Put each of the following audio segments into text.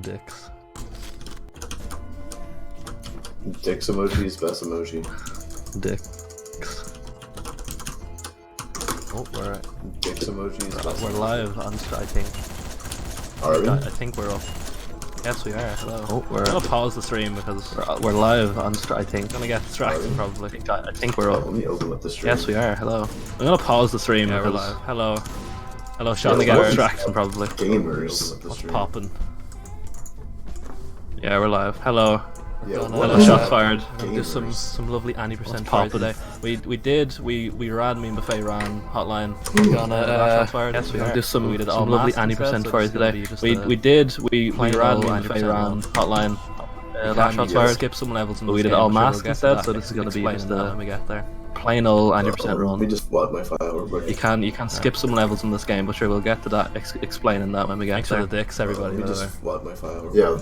Dicks. Dicks emoji is best emoji. Dicks. Oh, we're Dicks emoji is best we're emoji. live on, I think. Are we? I think we're up. Yes, we are. Hello. Oh, I'm gonna pause the stream because we're live on. I think. Gonna get distracted probably. I think we're Yeah, up. let me open up the stream. Yes, we are. Hello. I'm gonna pause the stream. Yeah, we're live. Hello. Hello, Sean. Yeah, Gonna get we're distraction probably. Gamers. What's popping? Yeah, we're live. Hello. Yeah, Hello, shots fired. Do Gamers. some lovely 90% fire today. We ran me and Buffet ran Hotline. Shots fired. Yes, we do some lovely 90% fire today. We ran me and Buffet ran Hotline. Shots fired. Skip some levels. We did all mask instead, so this is gonna be just when we get there. Plain old 90% run. Let me just flood my file real quick. You can skip some levels in this game, but sure we'll get to that. Explaining that when we get there. Thanks for the dicks, everybody. Let me just flood my file. Yeah.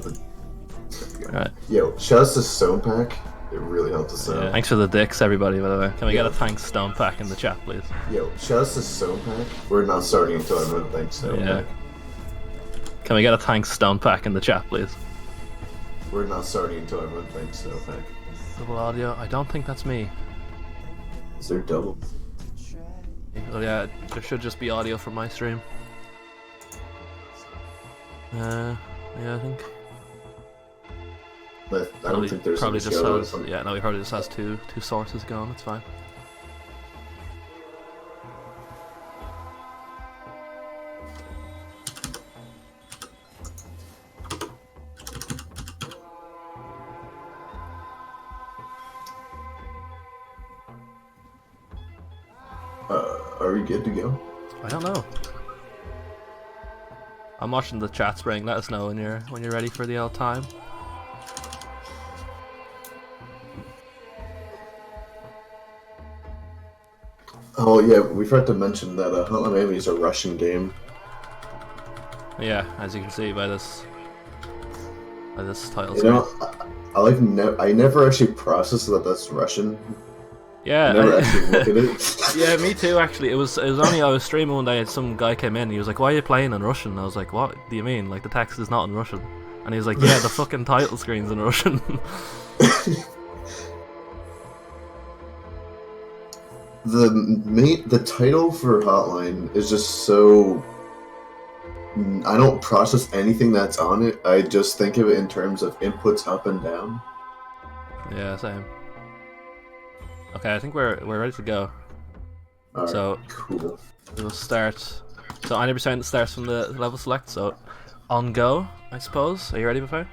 Right. Yo, shout out to Stone Pack. It really helped us out. Yeah. Thanks for the dicks, everybody, by the way. Can we get a thanks Stone Pack in the chat, please? Yo, shout out to Stone Pack. We're not starting until everyone thanks Stone Yeah. Pack. Can we get a thanks Stone Pack in the chat, please? We're not starting until everyone thanks Stone Pack. Double audio? I don't think that's me. Is there double? Oh yeah, there should just be audio from my stream. Yeah, I think. But I don't think there's probably any just show. has, yeah, no, he probably just has two sources going. It's fine. Are we good to go? I don't know. I'm watching the chat spring. Let us know when you're ready for the old time. Oh yeah, we forgot to mention that Hotline Miami is a Russian game. Yeah, as you can see by this title You screen. know, I never actually processed that that's Russian. Yeah, I never actually looked at it. yeah, me too. Actually, it was only I was streaming one day and some guy came in. And he was like, "Why are you playing in Russian?" And I was like, "What do you mean? Like the text is not in Russian?" And he was like, "Yeah, the fucking title screen's in Russian." The title for Hotline is just so. I don't process anything that's on it. I just think of it in terms of inputs up and down. Yeah, same. Okay, I think we're ready to go. Alright, So cool. we'll start. So 90% starts from the level select. So on go, I suppose. Are you ready, Buffet?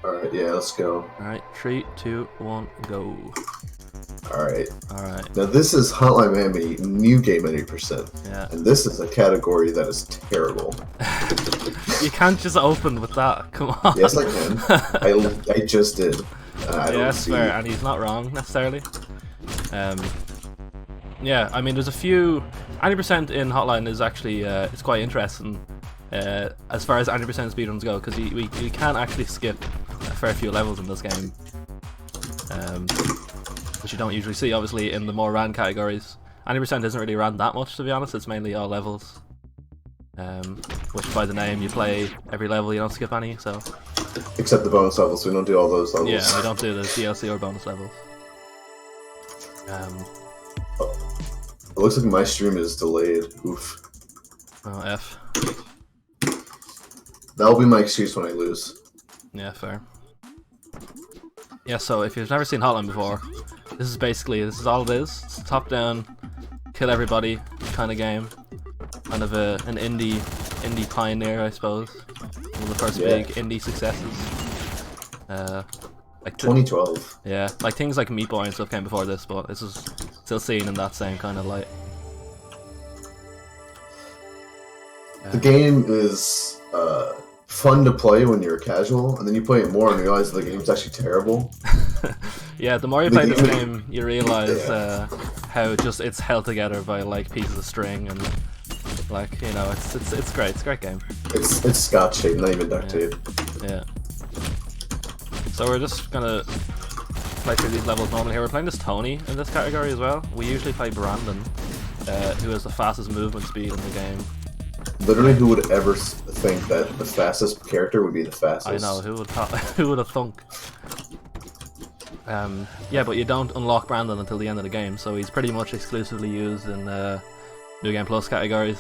Alright, yeah, let's go. All right, 3, 2, 1, go. Alright. All right. Now this is Hotline Miami, new game 80%. Yeah. And this is a category that is terrible. You can't just open with that. Come on. Yes, I can. I just did. I Yeah, don't that's see. fair, and he's not wrong necessarily. Yeah, I mean, there's a few. 90% in Hotline is actually it's quite interesting as far as 90% speedruns go, because we can actually skip a fair few levels in this game, which you don't usually see. Obviously, in the more ran categories, 90% isn't really ran that much, to be honest. It's mainly all levels, which by the name you play every level, you don't skip any. So Except the bonus levels, we don't do all those levels. yeah, we don't do the DLC or bonus levels. It looks like my stream is delayed. Oof. Oh, F. That'll be my excuse when I lose. Yeah, fair. Yeah, so if you've never seen Hotline before, this is all it is. It's a top-down, kill everybody kind of game. Kind of an indie pioneer, I suppose. One of the first big indie successes. Like 2012. yeah, like things like Meat Boy and stuff came before this, but this is still seen in that same kind of light. The game is fun to play when you're casual, and then you play it more and realize the game's actually terrible. Yeah, the more you play this game, you realize how it's held together by like pieces of string and like, you know, it's great. It's a great game. It's scotch tape, not even duct tape. Yeah. So we're just gonna play through these levels normally here. We're playing this Tony in this category as well. We usually play Brandon, who has the fastest movement speed in the game. Literally, who would ever think that the fastest character would be the fastest? I know, who would have thunk? Yeah, but you don't unlock Brandon until the end of the game, so he's pretty much exclusively used in New Game Plus categories.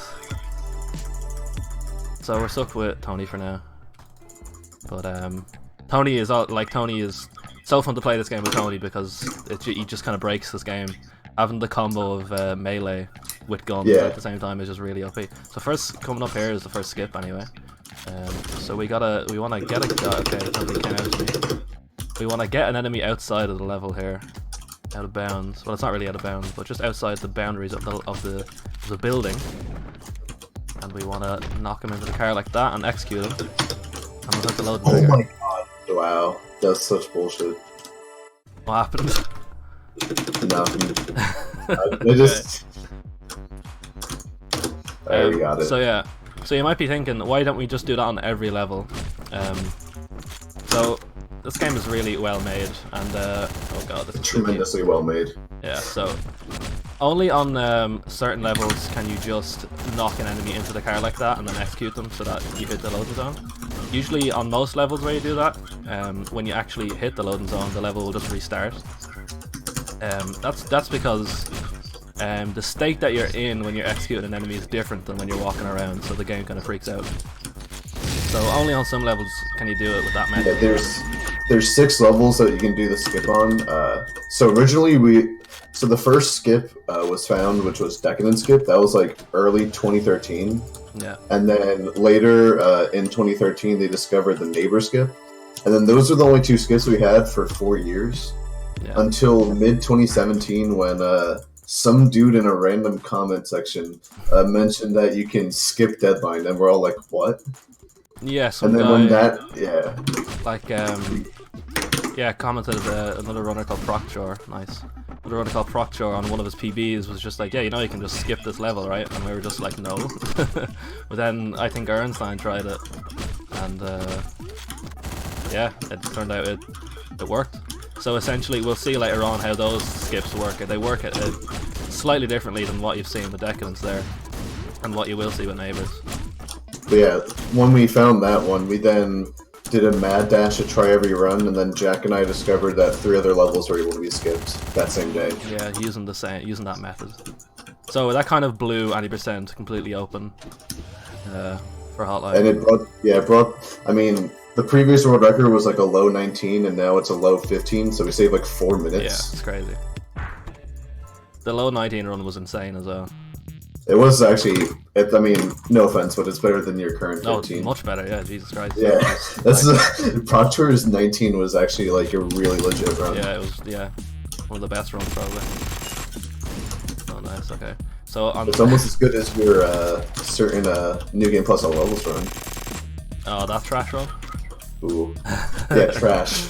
So we're stuck with Tony for now. But Tony is so fun to play this game with Tony because he just kind of breaks this game. Having the combo of melee with guns at the same time is just really OP. So first coming up here is the first skip anyway. So we want to get a guy. Okay, somebody came out to me. We want to get an enemy outside of the level here, out of bounds. Well, it's not really out of bounds, but just outside the boundaries of the building. And we want to knock him into the car like that and execute him. And we'll hit the load trigger. Oh my god! Wow, that's such bullshit. What happened? Nothing. I just. There we got it. So yeah, so you might be thinking, why don't we just do that on every level? So this game is really well made, and oh god, this is tremendously well made. Yeah, so only on certain levels can you just knock an enemy into the car like that and then execute them so that you hit the loading zone. Usually on most levels where you do that, when you actually hit the loading zone, the level will just restart. That's because the state that you're in when you're executing an enemy is different than when you're walking around, so the game kind of freaks out. So only on some levels can you do it with that method. Yeah, there's 6 levels that you can do the skip on. So originally the first skip was found, which was Decadent Skip. That was like early 2013. Yeah. And then later in 2013 they discovered the Neighbor Skip. And then those are the only 2 skips we had for 4 years. Yeah. Until mid 2017 when some dude in a random comment section mentioned that you can skip Deadline, and we're all like, what? Yeah, some and then guy, when that, yeah. Like, commented another runner called Proctor, nice. Another runner called Proctor on one of his PBs was just like, yeah, you know you can just skip this level, right? And we were just like, no. But then I think Ernstein tried it, and yeah, it turned out it worked. So essentially, we'll see later on how those skips work. They work it slightly differently than what you've seen with Decadence there, and what you will see with Neighbors. But yeah, when we found that one, we then did a mad dash to try every run, and then Jack and I discovered that 3 other levels were able to be skipped that same day. Yeah, using that method. So that kind of blew 90% completely open for Hotline. And it brought. I mean, the previous world record was like a low 19, and now it's a low 15. So we saved like 4 minutes. Yeah, it's crazy. The low 19 run was insane as well. It was actually. I mean, no offense, but it's better than your current 15. No, much better. Yeah, Jesus Christ. Yeah, Proctor's 19 was actually like a really legit run. Yeah, it was. Yeah, one of the best runs probably. Oh, nice. Okay. So it's almost as good as your certain New Game Plus on levels run. Oh, that trash run. Ooh. Yeah, trash.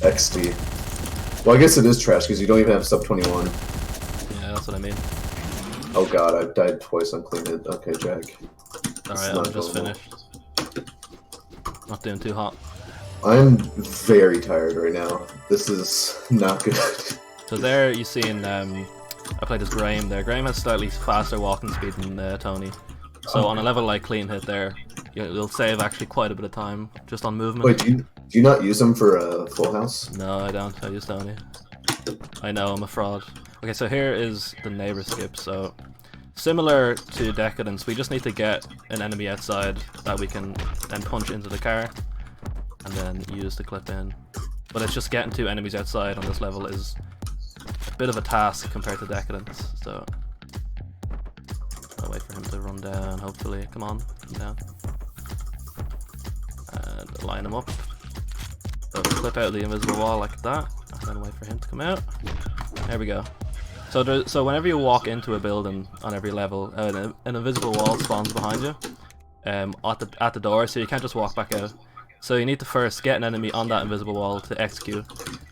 XD. Well, I guess it is trash because you don't even have sub 21. Yeah, that's what I mean. Oh god, I've died twice on Clean It. Okay, Jack. Alright, I'm just finished. Not doing too hot. I'm very tired right now. This is not good. So there you see I played as Graham there. Graham has slightly faster walking speed than Tony. So on a level like Clean Hit there, you'll save actually quite a bit of time just on movement. Wait, do you not use them for Full House? No, I don't. I use Tony. I know, I'm a fraud. Okay, so here is the Neighbor Skip. So similar to Decadence, we just need to get an enemy outside that we can then punch into the car and then use the clip in. But it's just getting 2 enemies outside on this level is a bit of a task compared to Decadence. So I'll wait for him to run down, hopefully. Come on, come down. And line him up. So clip out the invisible wall like that, and then wait for him to come out. There we go. So whenever you walk into a building on every level, an invisible wall spawns behind you at the door, so you can't just walk back out. So you need to first get an enemy on that invisible wall to execute,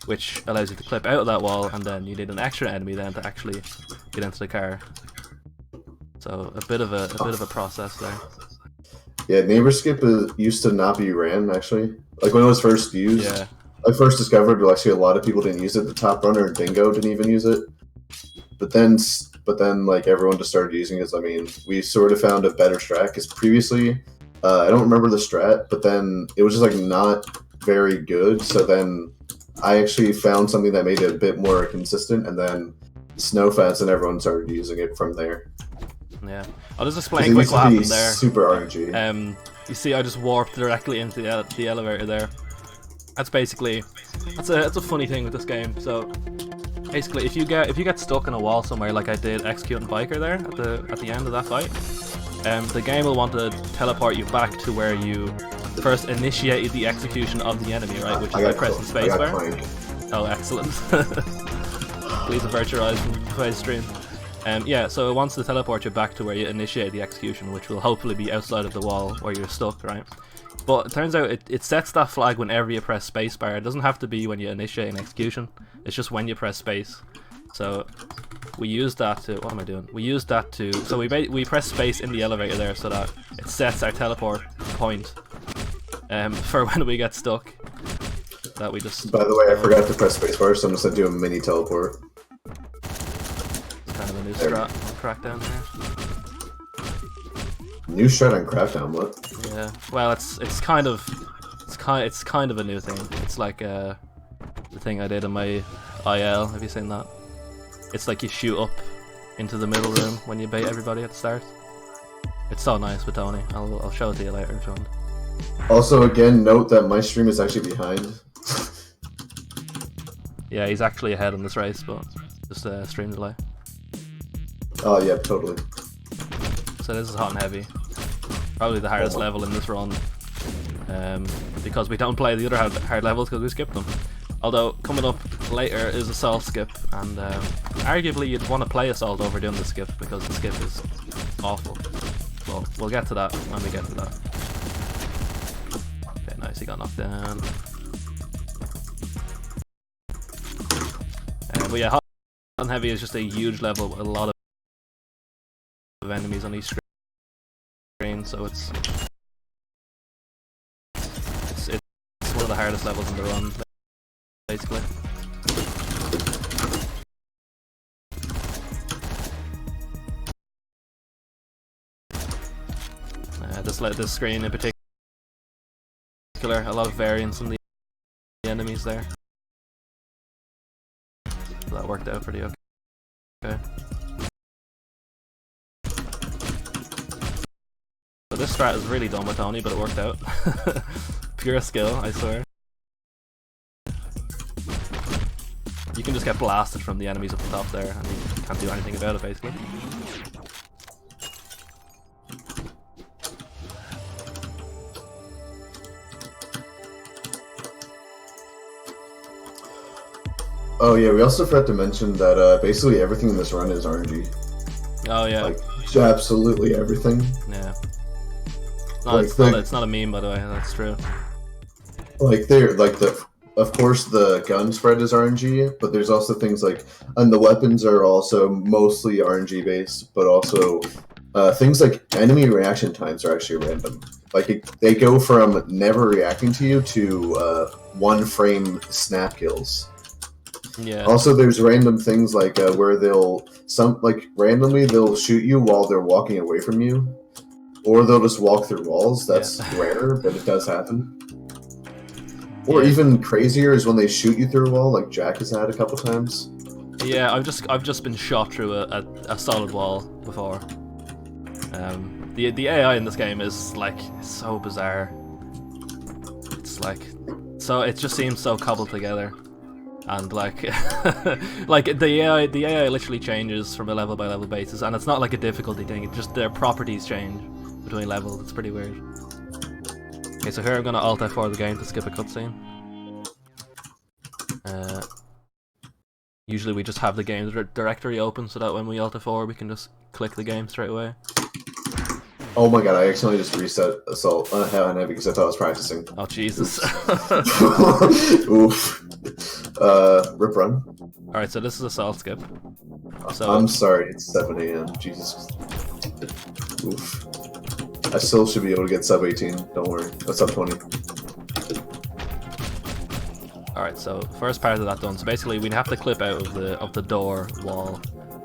which allows you to clip out of that wall, and then you need an extra enemy then to actually get into the car. So a bit of a process there. Yeah, Neighbor Skip used to not be ran actually. Like when it was first used, yeah. I first discovered actually a lot of people didn't use it. The top runner Dingo didn't even use it. But then but then like everyone just started using it. I mean, we sort of found a better strat because previously, I don't remember the strat, but then it was just like not very good. So then I actually found something that made it a bit more consistent, and then Snowfats and everyone started using it from there. Yeah, I'll just explain quick what happened there. Super RNG. You see, I just warped directly into the elevator there. That's basically that's a funny thing with this game. So basically, if you get stuck in a wall somewhere, like I did executing Biker there at the end of that fight, the game will want to teleport you back to where you first initiated the execution of the enemy, right? Which is by pressing spacebar. Oh, excellent. Please avert your eyes from today's stream. Yeah, so it wants to teleport you back to where you initiate the execution, which will hopefully be outside of the wall where you're stuck, right? But it turns out it sets that flag whenever you press spacebar. It doesn't have to be when you initiate an execution. It's just when you press space. So we use that to... What am I doing? We use that to... So we press space in the elevator there so that it sets our teleport point for when we get stuck. That we just... By the way, I forgot to press spacebar, so I'm just going to do a mini teleport. It's kind of a new strat on Crackdown here. New strat on Crackdown, what? Yeah, well, it's kind of a new thing. It's like the thing I did in my IL. Have you seen that? It's like you shoot up into the middle room when you bait everybody at the start. It's so nice with Tony. I'll show it to you later if you want. Also, again, note that my stream is actually behind. Yeah, he's actually ahead in this race, but just stream delay. Oh yeah, totally. So this is hot and heavy. Probably the hardest level in this run, because we don't play the other hard levels because we skipped them. Although coming up later is Assault skip, and arguably you'd want to play Assault over doing the skip because the skip is awful. Well, we'll get to that when we get to that. Okay, nice, he got knocked down. But yeah, hot and heavy is just a huge level with a lot of enemies on each screen, so it's one of the hardest levels in the run, basically. This screen in particular, a lot of variance in the enemies there. So that worked out pretty okay. So this strat is really dumb with Tony, but it worked out. Pure skill, I swear. You can just get blasted from the enemies up the top there, and you can't do anything about it, basically. Oh yeah, we also forgot to mention that basically everything in this run is RNG. Oh yeah. Like, absolutely everything. Yeah. No, it's not a meme, by the way, that's true. Of course the gun spread is RNG, but there's also things like, and the weapons are also mostly RNG based, but also things like enemy reaction times are actually random. Like they go from never reacting to you to 1 frame snap kills. Yeah. Also, there's random things like where randomly they'll shoot you while they're walking away from you, or they'll just walk through walls. That's rare, but it does happen. Or even crazier is when they shoot you through a wall, like Jack has had a couple times. Yeah, I've just been shot through a solid wall before. The AI in this game is like so bizarre. It's like it just seems so cobbled together. And like, like the AI literally changes from a level by level basis, and it's not like a difficulty thing. It's just their properties change between levels. It's pretty weird. Okay, so here I'm gonna Alt F4 the game to skip a cutscene. Usually we just have the game directory open so that when we Alt F4 we can just click the game straight away. Oh my god, I accidentally just reset Assault on Heavy because I thought I was practicing. Oh Jesus. Oof. Rip run. Alright, so this is Assault skip. So I'm sorry, it's 7 AM. Jesus. Oof. I still should be able to get sub 18, don't worry. Sub 20. Alright, so first part of that done. So basically we have to clip out of the door wall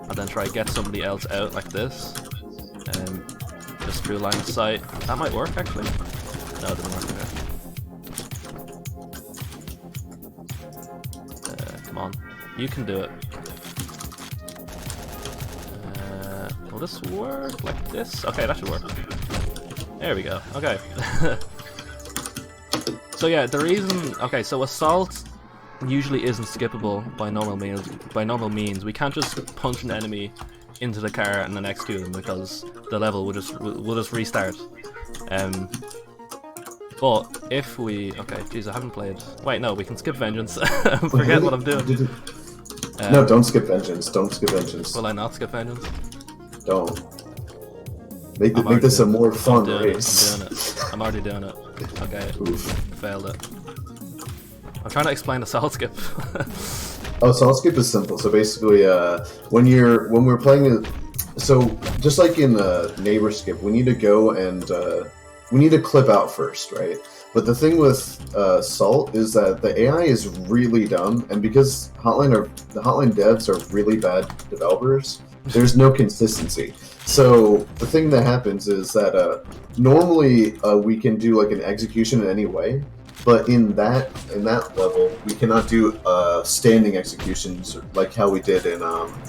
and then try to get somebody else out like this, just through line of sight. That might work actually. No, it didn't work. Okay. Come on, you can do it. Will this work like this? Okay, that should work. There we go. Okay. So yeah, the reason. Okay, so assault usually isn't skippable by normal means. We can't just punch an enemy into the car and then execute them because the level will just restart. But if we, okay, geez, I haven't played. Wait, no, we can skip vengeance. Forget what I'm doing. No, don't skip vengeance. Don't skip vengeance. Will I not skip vengeance? Don't. Make this a more fun race. I'm already doing it. Okay, Oof. Failed it. I'm trying to explain assault skip. Assault skip is simple. So basically, when we're playing, so just like in neighbor skip, we need to go and we need to clip out first, right? But the thing with assault is that the AI is really dumb, and because the Hotline devs are really bad developers, there's no consistency. So the thing that happens is that normally we can do like an execution in any way, but in that level we cannot do standing executions like how we did in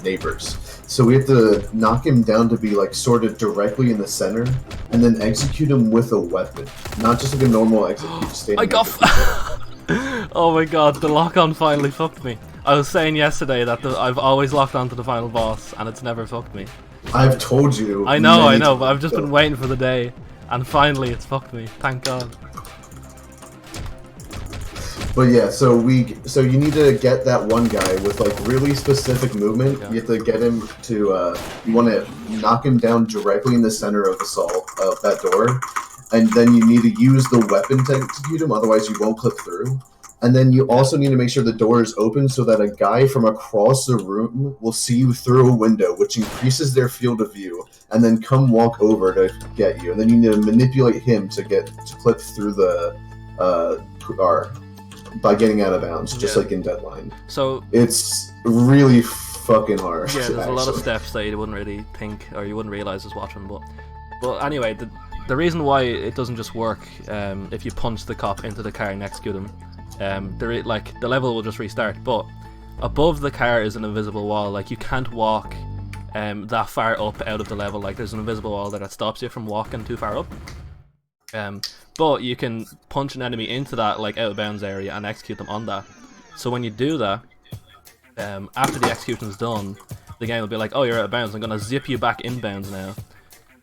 Neighbors. So we have to knock him down to be like sort of directly in the center, and then execute him with a weapon, not just like a normal execution. I got. Oh my god, the lock-on finally fucked me. I was saying yesterday that I've always locked onto the final boss, and it's never fucked me. I've told you. I know, but I've just been waiting for the day, and finally it's fucked me. Thank God. But yeah, so you need to get that one guy with like really specific movement. Yeah. You have to get him to. You want to knock him down directly in the center of that door, and then you need to use the weapon to execute him. Otherwise, you won't clip through. And then you also need to make sure the door is open so that a guy from across the room will see you through a window, which increases their field of view, and then come walk over to get you. And then you need to manipulate him to clip through the car by getting out of bounds, just like in Deadline. So it's really fucking hard. Yeah, there's a lot of steps that you wouldn't really think or you wouldn't realize as watching. But anyway, the reason why it doesn't just work if you punch the cop into the car and execute him. The level will just restart, but above the car is an invisible wall. Like, you can't walk that far up out of the level. Like, there's an invisible wall there that stops you from walking too far up. But you can punch an enemy into that like out of bounds area and execute them on that. So when you do that, after the execution's done, the game will be like, oh, you're out of bounds, I'm gonna zip you back inbounds now.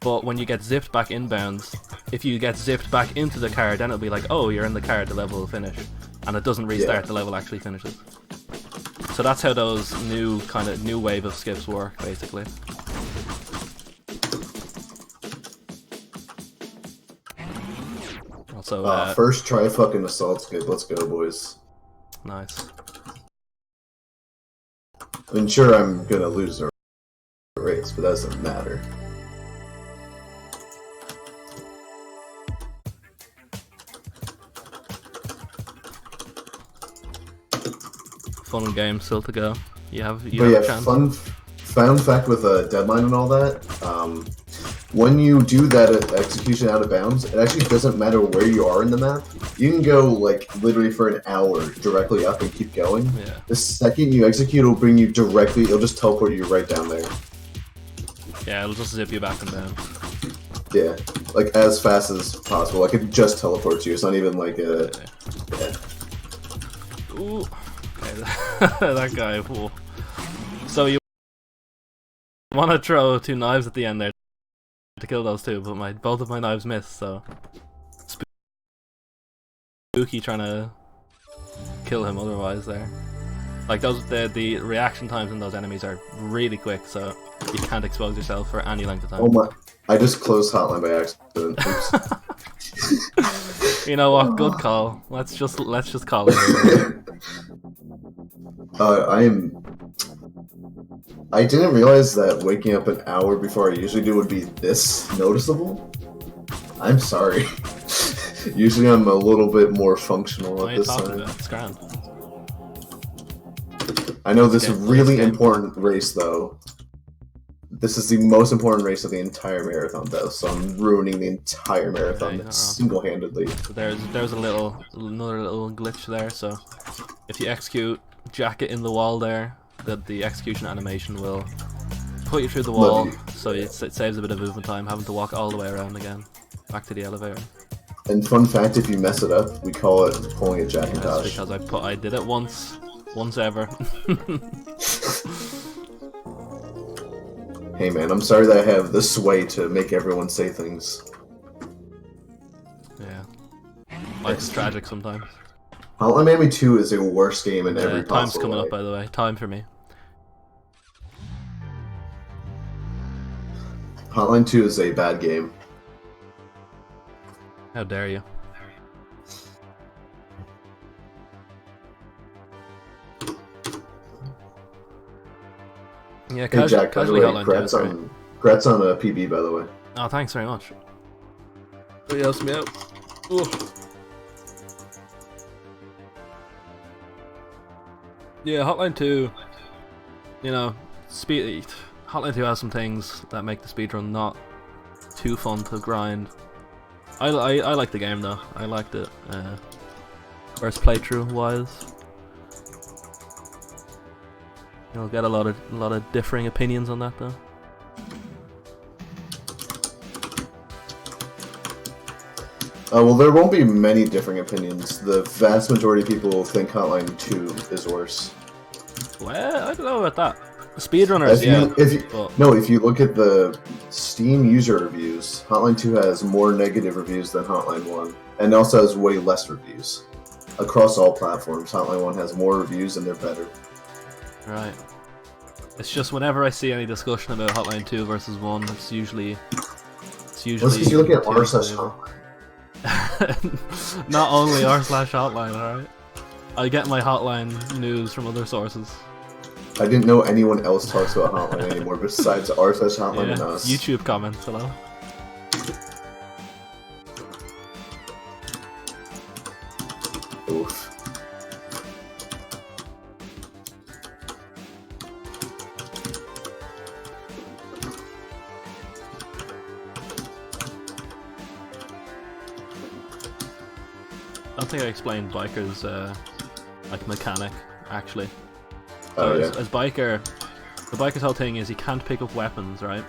But when you get zipped back inbounds, if you get zipped back into the car, then it'll be like, oh, you're in the car, the level will finish. And it doesn't restart, the level actually finishes. So that's how those new wave of skips work, basically. Also, first try fucking assault skip, let's go, boys. Nice. I mean, sure, I'm gonna lose the race, but that doesn't matter. Fun game still to go. You have a chance. Fun fact with Deadline and all that, when you do that execution out of bounds, it actually doesn't matter where you are in the map. You can go like literally for an hour directly up and keep going. Yeah. The second you execute, it'll bring you directly. It'll just teleport you right down there. Yeah, it'll just zip you back and down. Yeah, like as fast as possible. Like it just teleports you. It's not even like a. Yeah. Ooh. That guy. Whoa. So you want to throw two knives at the end there to kill those two, but both of my knives missed. So spooky trying to kill him otherwise there. Like the reaction times in those enemies are really quick, so you can't expose yourself for any length of time. Oh my! I just closed Hotline by accident. You know what? Good call. Let's just call it. I didn't realize that waking up an hour before I usually do would be this noticeable. I'm sorry. Usually I'm a little bit more functional at this time. It's grand. I know this is really important race though. This is the most important race of the entire marathon, though, so I'm ruining the entire marathon single-handedly. So there's another little glitch there. So if you execute Jacket in the wall there, the execution animation will put you through the wall, so it saves a bit of movement time, having to walk all the way around again, back to the elevator. And fun fact, if you mess it up, we call it pulling a Jackintoshh. Because I did it once ever. Hey man, I'm sorry that I have this way to make everyone say things. Yeah. Life's tragic sometimes. Hotline Miami 2 is a worse game in every possible time's coming way. up, by the way. Time for me. Hotline 2 is a bad game. How dare you? Yeah, hey Jack, casually Hotline 2 is great. Congrats on a PB, by the way. Oh, thanks very much. Somebody else me out. Ooh. Yeah, Hotline 2, you know, Hotline 2 has some things that make the speedrun not too fun to grind. I like the game though. I liked it. First playthrough wise, you'll get a lot of differing opinions on that though. Well, there won't be many differing opinions. The vast majority of people will think Hotline 2 is worse. Well, I don't know about that. Speedrunners, if you look at the Steam user reviews, Hotline 2 has more negative reviews than Hotline 1, and also has way less reviews. Across all platforms, Hotline 1 has more reviews and they're better. Right. It's just whenever I see any discussion about Hotline 2 versus 1, it's usually... Well, because you're looking at r/Hotline. Not only r/Hotline, alright? I get my Hotline news from other sources. I didn't know anyone else talks about Hotline anymore besides r/Hotline and us. YouTube comments, hello. Oof. I don't think I explained Biker's like mechanic actually. Oh, yeah. As Biker, the Biker's whole thing is he can't pick up weapons, right?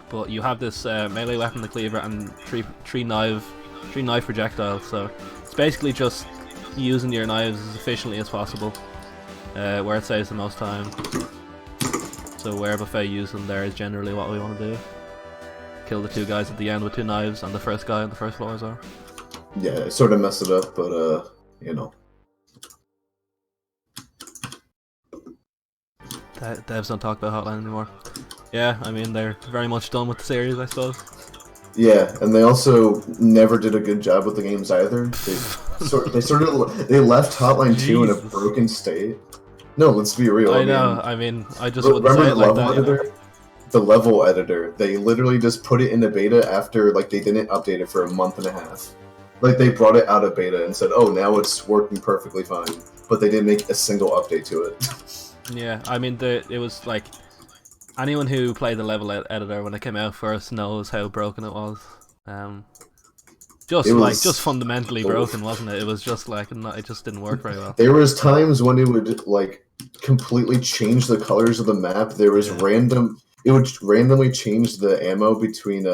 But you have this melee weapon, the cleaver, and three knife projectiles. So it's basically just using your knives as efficiently as possible, where it saves the most time. So where Buffet used them there is generally what we want to do. Kill the two guys at the end with two knives, and the first guy on the first floor as well. Yeah, I sort of messed it up, but you know. Devs don't talk about Hotline anymore. Yeah, I mean they're very much done with the series, I suppose. Yeah, and they also never did a good job with the games either. They left Hotline 2 in a broken state. No, let's be real. I know. I mean, I just wouldn't say it like that. You know? The level editor. They literally just put it into beta after they didn't update it for a month and a half. Like they brought it out of beta and said, "Oh, now it's working perfectly fine," but they didn't make a single update to it. Yeah, I mean, it was like anyone who played the level editor when it came out first knows how broken it was. Just fundamentally broken, wasn't it? It was just like it just didn't work very well. There was times when it would completely change the colors of the map. There was it would randomly change the ammo between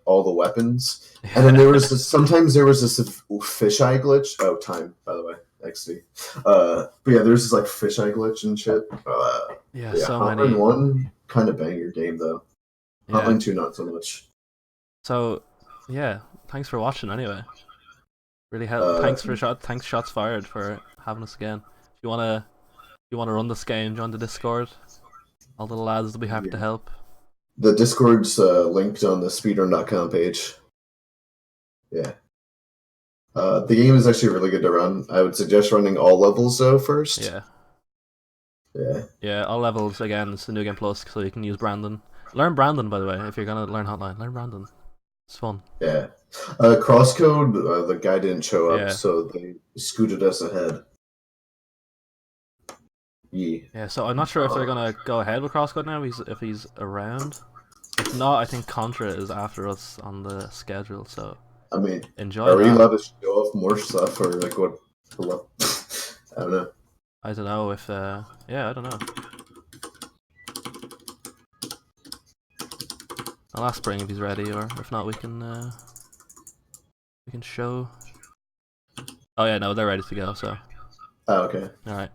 all the weapons, and then sometimes there was this fisheye glitch. Oh, time, by the way. XD. But yeah, there's this fisheye glitch and shit. Yeah, so Hotline many. 1 kind of banger game though. Yeah. Hotline 2 not so much. So yeah, thanks for watching anyway. Really helped. Thanks Shots Fired for having us again. If you wanna run this game, join the Discord. All the lads will be happy to help. The Discord's linked on the speedrun.com page. Yeah. The game is actually really good to run. I would suggest running all levels though first. Yeah. Yeah. Yeah, all levels again. It's the New Game Plus, so you can use Brandon. Learn Brandon, by the way, if you're gonna learn Hotline. Learn Brandon. It's fun. Yeah. Crosscode, the guy didn't show up, so they scooted us ahead. Yeah, so I'm not sure if they're gonna go ahead with Crosscode now. If he's around. If not, I think Contra is after us on the schedule. So I mean, enjoy are we that. allowed to show off more stuff or like what? I don't know. I don't know if yeah, I don't know. I'll ask Spring if he's ready, or if not, we can show. Oh yeah, no, they're ready to go. So. Oh, okay. All right.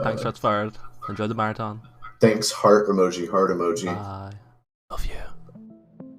Thanks. Shots fired. Enjoy the marathon. Thanks. Heart emoji. Heart emoji. Bye.